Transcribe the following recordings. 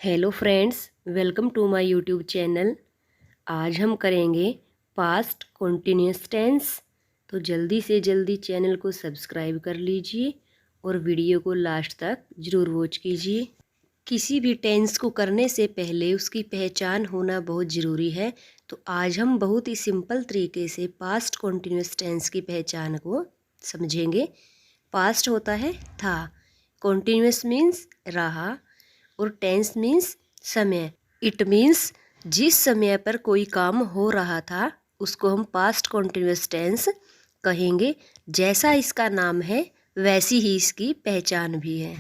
Hello friends, welcome to my YouTube channel. आज हम करेंगे पास्ट कॉन्टिन्यूअस टेंस। तो जल्दी से जल्दी चैनल को सब्सक्राइब कर लीजिए और वीडियो को लास्ट तक ज़रूर वॉच कीजिए। किसी भी टेंस को करने से पहले उसकी पहचान होना बहुत ज़रूरी है। तो आज हम बहुत ही सिंपल तरीके से पास्ट कॉन्टिन्यूअस टेंस की पहचान को समझेंगे। पास्ट होता है था, कॉन्टिन्यूअस मीन्स रहा और टेंस मीन्स समय। इट मीन्स जिस समय पर कोई काम हो रहा था उसको हम पास्ट कॉन्टिन्यूअस टेंस कहेंगे। जैसा इसका नाम है वैसी ही इसकी पहचान भी है।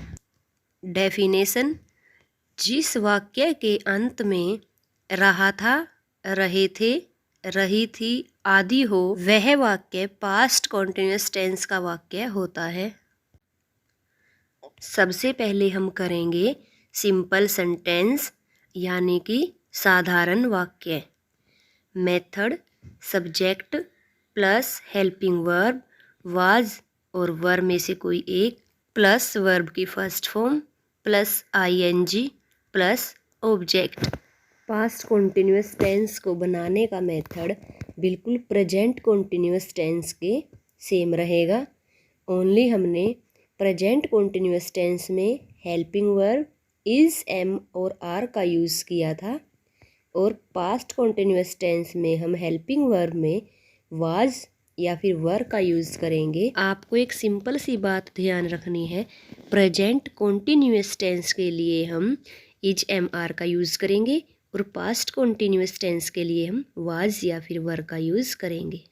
डेफिनेशन: जिस वाक्य के अंत में रहा था, रहे थे, रही थी आदि हो वह वाक्य पास्ट कॉन्टिन्यूअस टेंस का वाक्य होता है। सबसे पहले हम करेंगे सिंपल सेंटेंस यानी कि साधारण वाक्य। Method: subject plus helping verb was और वर्ब में से कोई एक प्लस वर्ब की first form plus ING plus object. Past continuous tense को बनाने का मेथड बिल्कुल प्रेजेंट कॉन्टिन्यूअस टेंस के सेम रहेगा। ओनली हमने प्रेजेंट कॉन्टिन्यूअस टेंस में हेल्पिंग वर्ब इज़, एम और आर का यूज़ किया था और पास्ट कॉन्टिन्यूअस टेंस में हम हेल्पिंग वर्ब में वाज या फिर वर का यूज़ करेंगे। आपको एक सिंपल सी बात ध्यान रखनी है, प्रेजेंट कॉन्टिन्यूअस टेंस के लिए हम इज, एम, आर का यूज़ करेंगे और पास्ट कॉन्टिन्यूअस टेंस के लिए हम वाज या फिर वर का यूज़ करेंगे।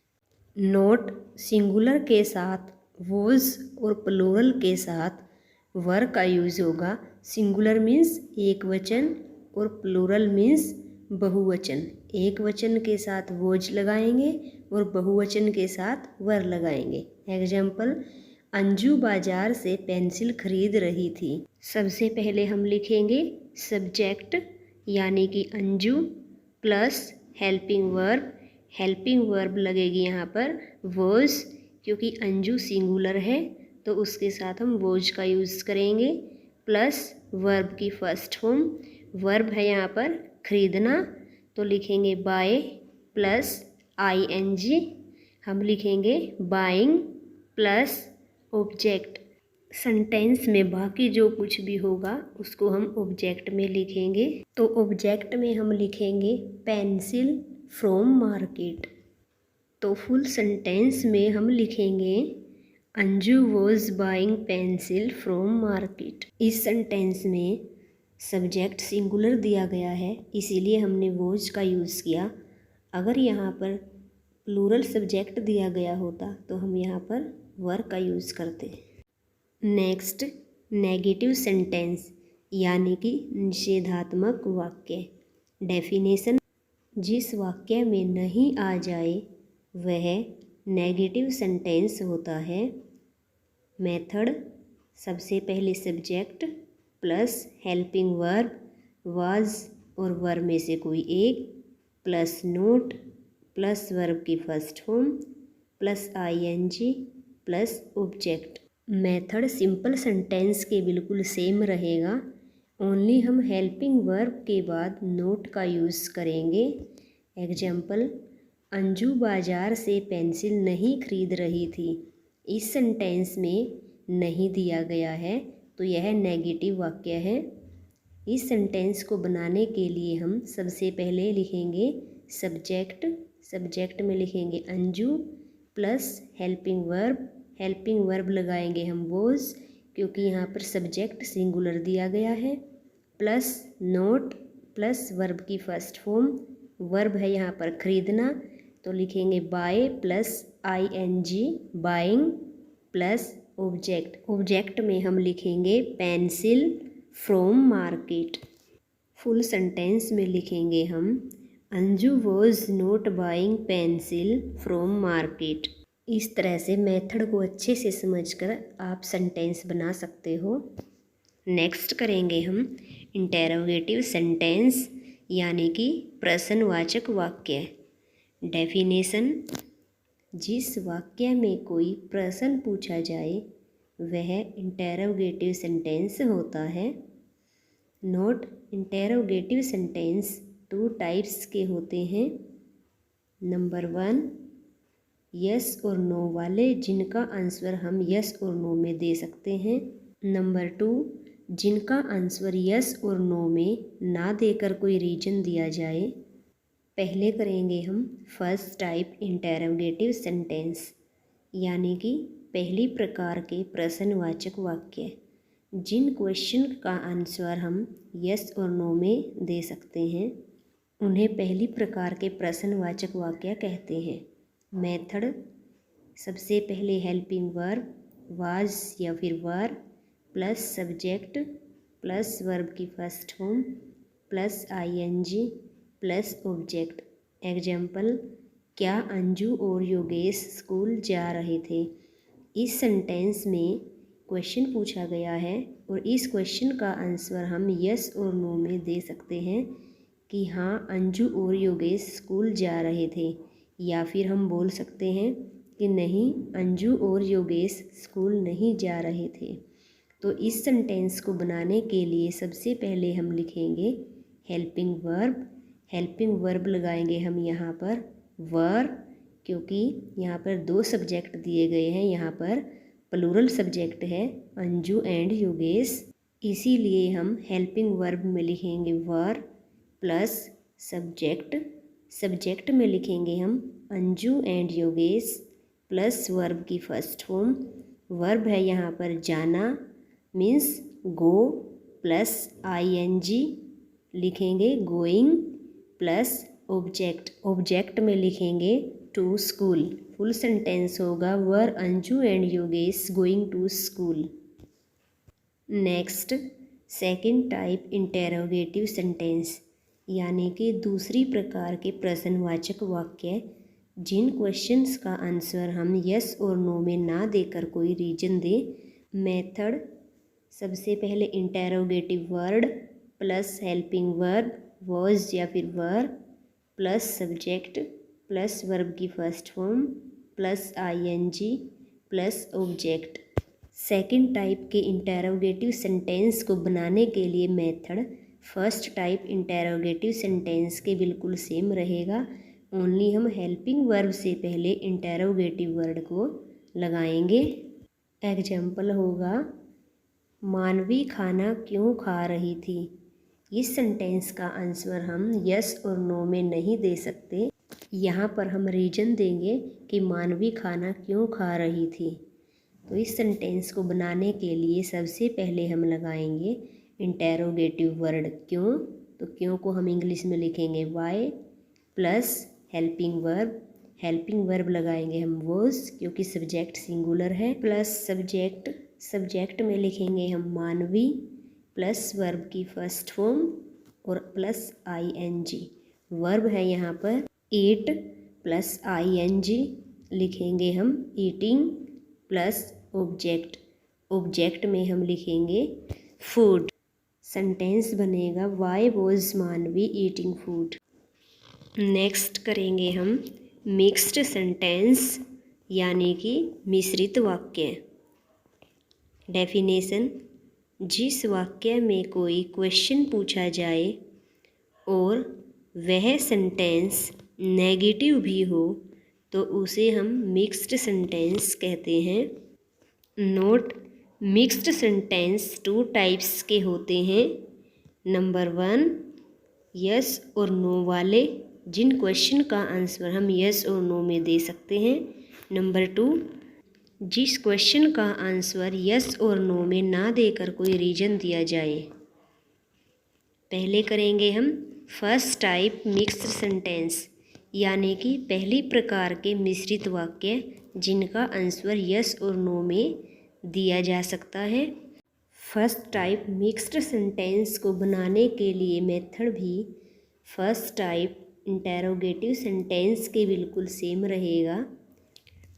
नोट: सिंगुलर के साथ वोज और प्लूरल के साथ वर का यूज़ होगा। सिंगुलर मीन्स एक वचन और प्लूरल मीन्स बहुवचन। एक वचन के साथ वोज लगाएंगे और बहुवचन के साथ वर लगाएंगे। एग्जाम्पल: अंजू बाजार से पेंसिल खरीद रही थी। सबसे पहले हम लिखेंगे सब्जेक्ट यानी कि Anju plus helping verb. Helping verb लगेगी यहाँ पर वोज, क्योंकि अंजू सिंगुलर है तो उसके साथ हम वोज का यूज़ करेंगे प्लस वर्ब की फर्स्ट फॉर्म। वर्ब है यहाँ पर खरीदना तो लिखेंगे बाय प्लस आईएनजी। हम लिखेंगे बाइंग प्लस ऑब्जेक्ट। सेंटेंस में बाकी जो कुछ भी होगा उसको हम ऑब्जेक्ट में लिखेंगे। तो ऑब्जेक्ट में हम लिखेंगे पेंसिल फ्रॉम मार्केट। तो फुल सेंटेंस में हम लिखेंगे Anju was buying pencil from market. इस सेंटेंस में सब्जेक्ट सिंगुलर दिया गया है इसीलिए हमने वॉज का यूज़ किया। अगर यहाँ पर प्लूरल सब्जेक्ट दिया गया होता तो हम यहाँ पर वर का यूज़ करते। नेक्स्ट, नेगेटिव सेंटेंस यानी कि निषेधात्मक वाक्य। डेफिनेशन: जिस वाक्य में नहीं आ जाए वह नेगेटिव सेंटेंस होता है। मेथड: सबसे पहले subject plus helping verb was और वर्ब में से कोई एक प्लस नोट प्लस वर्ब की first form plus ING plus object. Method simple sentence के बिल्कुल सेम रहेगा, ओनली हम हेल्पिंग वर्ब के बाद नोट का यूज़ करेंगे। एग्जाम्पल: अंजू बाजार से पेंसिल नहीं खरीद रही थी। इस सेंटेंस में नहीं दिया गया है तो यह नेगेटिव वाक्य है। इस सेंटेंस को बनाने के लिए हम सबसे पहले लिखेंगे सब्जेक्ट। सब्जेक्ट में लिखेंगे Anju plus helping verb. Helping verb लगाएंगे हम वॉज, क्योंकि यहाँ पर सब्जेक्ट सिंगुलर दिया गया है, प्लस नोट प्लस वर्ब की फर्स्ट फॉर्म। वर्ब है यहाँ पर खरीदना तो लिखेंगे buy plus ING buying plus object. Object में हम लिखेंगे pencil from market. Full sentence में लिखेंगे हम Anju was not buying pencil from market. इस तरह से मेथड को अच्छे से समझकर आप सेंटेंस बना सकते हो। नेक्स्ट करेंगे हम इंटेरोगेटिव सेंटेंस यानी कि प्रश्नवाचक वाक्य। डेफिनेशन: जिस वाक्य में कोई प्रश्न पूछा जाए वह इंटेरोगेटिव सेंटेंस होता है। नोट, इंटेरोगेटिव सेंटेंस 2 टाइप्स के होते हैं। नंबर 1, यस और नो वाले, जिनका आंसर हम यस और नो में दे सकते हैं। नंबर 2, जिनका आंसर यस और नो में ना देकर कोई रीजन दिया जाए। पहले करेंगे हम फर्स्ट टाइप इंटेरोगेटिव सेंटेंस, यानी कि पहली प्रकार के प्रश्नवाचक वाक्य, जिन क्वेश्चन का आंसर हम यस और नो में दे सकते हैं उन्हें पहली प्रकार के प्रश्नवाचक वाक्य कहते हैं। मेथड, सबसे पहले हेल्पिंग वर्ब वाज या फिर were plus subject plus verb की first form plus ING plus object. Example, क्या अंजू और योगेश स्कूल जा रहे थे। इस सेंटेंस में क्वेश्चन पूछा गया है और इस क्वेश्चन का आंसर हम यस और नो में दे सकते हैं कि हाँ, अंजू और योगेश स्कूल जा रहे थे, या फिर हम बोल सकते हैं कि नहीं, अंजू और योगेश स्कूल नहीं जा रहे थे। तो इस सेंटेंस को बनाने के लिए सबसे पहले हम लिखेंगे हेल्पिंग वर्ब। हेल्पिंग वर्ब लगाएंगे हम यहाँ पर वर, क्योंकि यहाँ पर 2 सब्जेक्ट दिए गए हैं, यहाँ पर प्लूरल सब्जेक्ट है अंजू एंड योगेश, इसीलिए हम हेल्पिंग वर्ब में लिखेंगे वर प्लस सब्जेक्ट। सब्जेक्ट में लिखेंगे हम Anju and Yogesh plus verb की फर्स्ट फॉर्म। वर्ब है यहाँ पर जाना, मीन्स गो, प्लस आईएनजी लिखेंगे गोइंग प्लस ऑब्जेक्ट। ऑब्जेक्ट में लिखेंगे टू स्कूल। फुल सेंटेंस होगा were Anju and Yogesh going to school. Next, second type interrogative sentence, यानी कि दूसरी प्रकार के प्रश्नवाचक वाक्य, जिन क्वेश्चंस का आंसर हम यस और नो में ना देकर कोई रीजन दे। मेथड, सबसे पहले interrogative word plus helping verb was या फिर were plus subject plus verb की first form plus ING plus object. Second type के इंटेरोगेटिव सेंटेंस को बनाने के लिए method first type interrogative sentence के बिल्कुल सेम रहेगा, ओनली हम हेल्पिंग वर्ब से पहले इंटेरोगेटिव वर्ड को लगाएंगे। एग्जाम्पल होगा, मानवी खाना क्यों खा रही थी। इस सेंटेंस का आंसर हम यस और नो में नहीं दे सकते, यहाँ पर हम रीजन देंगे कि मानवी खाना क्यों खा रही थी। तो इस सेंटेंस को बनाने के लिए सबसे पहले हम लगाएंगे इंटेरोगेटिव वर्ड क्यों। तो क्यों को हम इंग्लिश में लिखेंगे why plus helping verb. Helping verb लगाएंगे हम वॉज, क्योंकि सब्जेक्ट सिंगुलर है, प्लस सब्जेक्ट। सब्जेक्ट में लिखेंगे हम मानवी प्लस वर्ब की फर्स्ट फॉर्म और प्लस आईएनजी। वर्ब है यहाँ पर ईट प्लस आईएनजी लिखेंगे हम ईटिंग प्लस ऑब्जेक्ट। ऑब्जेक्ट में हम लिखेंगे फूड। सेंटेंस बनेगा वाई वॉज मानवी ईटिंग फूड। नेक्स्ट करेंगे हम मिक्स्ड सेंटेंस, यानी कि मिश्रित वाक्य। डेफिनेशन, जिस वाक्य में कोई क्वेश्चन पूछा जाए और वह सेंटेंस नेगेटिव भी हो तो उसे हम मिक्स्ड सेंटेंस कहते हैं। नोट, मिक्स्ड सेंटेंस 2 टाइप्स के होते हैं। नंबर 1, यस और नो वाले, जिन क्वेश्चन का आंसर हम यस और नो में दे सकते हैं। नंबर 2, जिस क्वेश्चन का आंसर यस और नो में ना देकर कोई रीजन दिया जाए। पहले करेंगे हम फर्स्ट टाइप मिक्स्ड सेंटेंस, यानी कि पहली प्रकार के मिश्रित वाक्य जिनका आंसर यस और नो में दिया जा सकता है। फर्स्ट टाइप मिक्स्ड सेंटेंस को बनाने के लिए मेथड भी फर्स्ट टाइप इंटेरोगेटिव सेंटेंस के बिल्कुल सेम रहेगा,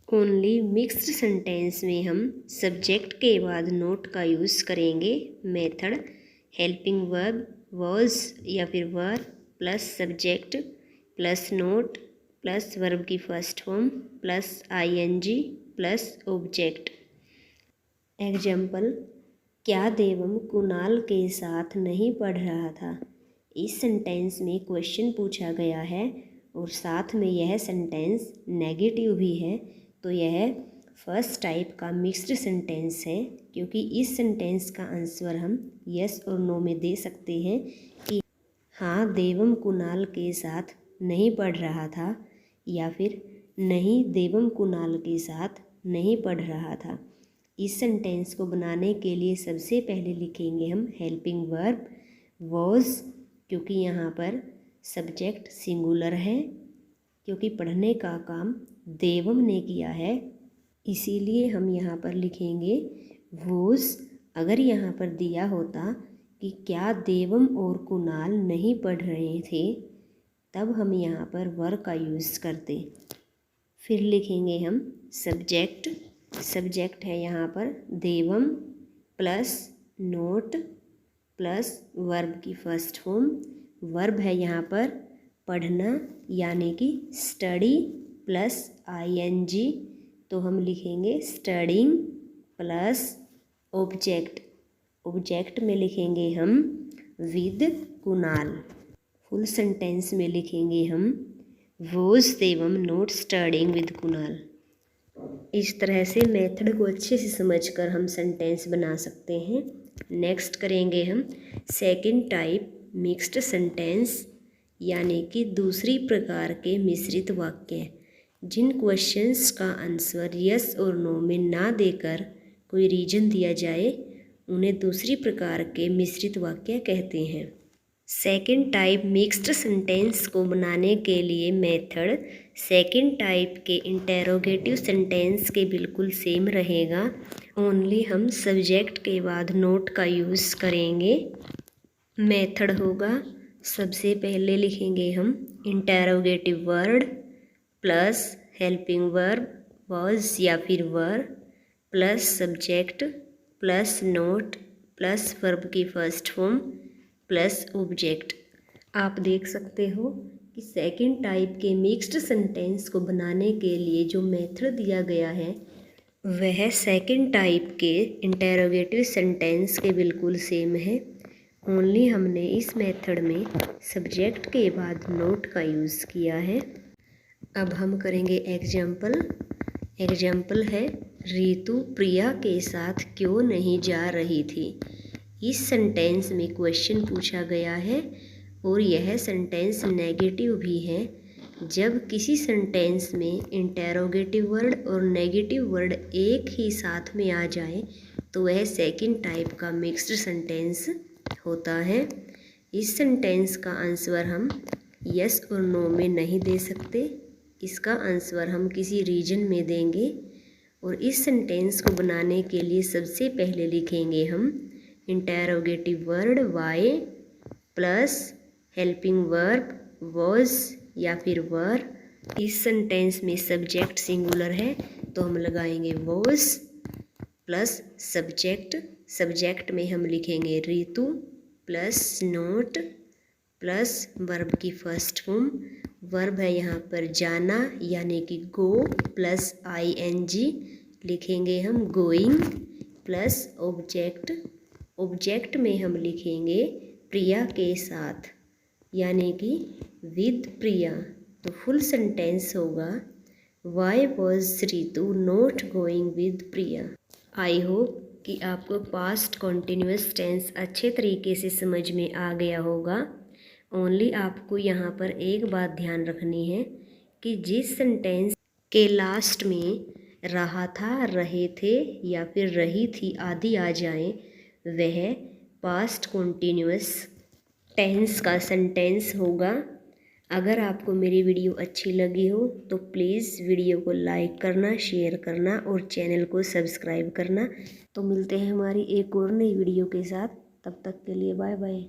ओनली मिक्स्ड सेंटेंस में हम सब्जेक्ट के बाद नोट का यूज़ करेंगे। मेथड, हेल्पिंग वर्ब वॉज या फिर were plus subject plus not plus verb की first form plus ING plus object. Example, क्या देवम कुणाल के साथ नहीं पढ़ रहा था। इस सेंटेंस में क्वेश्चन पूछा गया है और साथ में यह सेंटेंस नेगेटिव भी है, तो यह फर्स्ट टाइप का मिक्स्ड सेंटेंस है, क्योंकि इस सेंटेंस का आंसर हम यस और नो में दे सकते हैं कि हाँ देवम कुणाल के साथ नहीं पढ़ रहा था, या फिर नहीं देवम कुणाल के साथ नहीं पढ़ रहा था। इस सेंटेंस को बनाने के लिए सबसे पहले लिखेंगे हम हेल्पिंग वर्ब वॉज, क्योंकि यहाँ पर सब्जेक्ट सिंगुलर है, क्योंकि पढ़ने का काम देवम ने किया है, इसीलिए हम यहाँ पर लिखेंगे वॉज। अगर यहाँ पर दिया होता कि क्या देवम और कुणाल नहीं पढ़ रहे थे, तब हम यहाँ पर वर का यूज़ करते। फिर लिखेंगे हम सब्जेक्ट। सब्जेक्ट है यहाँ पर देवम प्लस नोट प्लस वर्ब की फर्स्ट फॉर्म। वर्ब है यहाँ पर पढ़ना, यानी कि स्टडी प्लस आईएनजी, तो हम लिखेंगे स्टडिंग प्लस ऑब्जेक्ट। ऑब्जेक्ट में लिखेंगे हम विद कुणाल। फुल सेंटेंस में लिखेंगे हम was Devam not studying with Kunal. इस तरह से मेथड को अच्छे से समझकर हम सेंटेंस बना सकते हैं। नेक्स्ट करेंगे हम सेकंड टाइप मिक्स्ड सेंटेंस, यानी कि दूसरी प्रकार के मिश्रित वाक्य। जिन क्वेश्चंस का आंसर यस और नो में ना देकर कोई रीजन दिया जाए, उन्हें दूसरी प्रकार के मिश्रित वाक्य कहते हैं। सेकंड टाइप मिक्स्ड सेंटेंस को बनाने के लिए मेथड सेकंड टाइप के इंटेरोगेटिव सेंटेंस के बिल्कुल सेम रहेगा, ओनली हम सब्जेक्ट के बाद नोट का यूज़ करेंगे। मेथड होगा सबसे पहले लिखेंगे हम interrogative word plus helping verb was या फिर were plus subject plus not plus verb की फर्स्ट फॉर्म प्लस ऑब्जेक्ट। आप देख सकते हो कि सेकंड टाइप के मिक्स्ड सेंटेंस को बनाने के लिए जो मेथड दिया गया है वह सेकंड टाइप के इंटेरोगेटिव सेंटेंस के बिल्कुल सेम है, ओनली हमने इस मेथड में सब्जेक्ट के बाद नोट का यूज़ किया है। अब हम करेंगे एग्जाम्पल। एग्जाम्पल है रीतु प्रिया के साथ क्यों नहीं जा रही थी। इस सेंटेंस में क्वेश्चन पूछा गया है और यह सेंटेंस नेगेटिव भी है। जब किसी सेंटेंस में इंटेरोगेटिव वर्ड और नेगेटिव वर्ड एक ही साथ में आ जाए तो वह सेकंड टाइप का मिक्स्ड सेंटेंस होता है। इस सेंटेंस का आंसर हम यस और नो में नहीं दे सकते, इसका आंसर हम किसी रीजन में देंगे। और इस सेंटेंस को बनाने के लिए सबसे पहले लिखेंगे हम interrogative word Y plus helping verb was या फिर वर। इस सेंटेंस में सब्जेक्ट सिंगुलर है तो हम लगाएंगे वॉज प्लस सब्जेक्ट। सब्जेक्ट में हम लिखेंगे रीतु प्लस नोट प्लस वर्ब की फर्स्ट फॉर्म। वर्ब है यहाँ पर जाना, यानी कि गो प्लस आईएनजी, लिखेंगे हम गोइंग प्लस ऑब्जेक्ट। ऑब्जेक्ट में हम लिखेंगे प्रिया के साथ, यानी कि विद प्रिया। तो फुल सेंटेंस होगा why was Ritu not going with Priya. I hope कि आपको पास्ट कॉन्टिन्यूस टेंस अच्छे तरीके से समझ में आ गया होगा। ओनली आपको यहाँ पर एक बात ध्यान रखनी है कि जिस सेंटेंस के लास्ट में रहा था, रहे थे या फिर रही थी आदि आ जाए वह पास्ट कॉन्टिन्यूस टेंस का सेंटेंस होगा। अगर आपको मेरी वीडियो अच्छी लगी हो तो प्लीज़ वीडियो को लाइक करना, शेयर करना और चैनल को सब्सक्राइब करना। तो मिलते हैं हमारी एक और नई वीडियो के साथ, तब तक के लिए बाय बाय।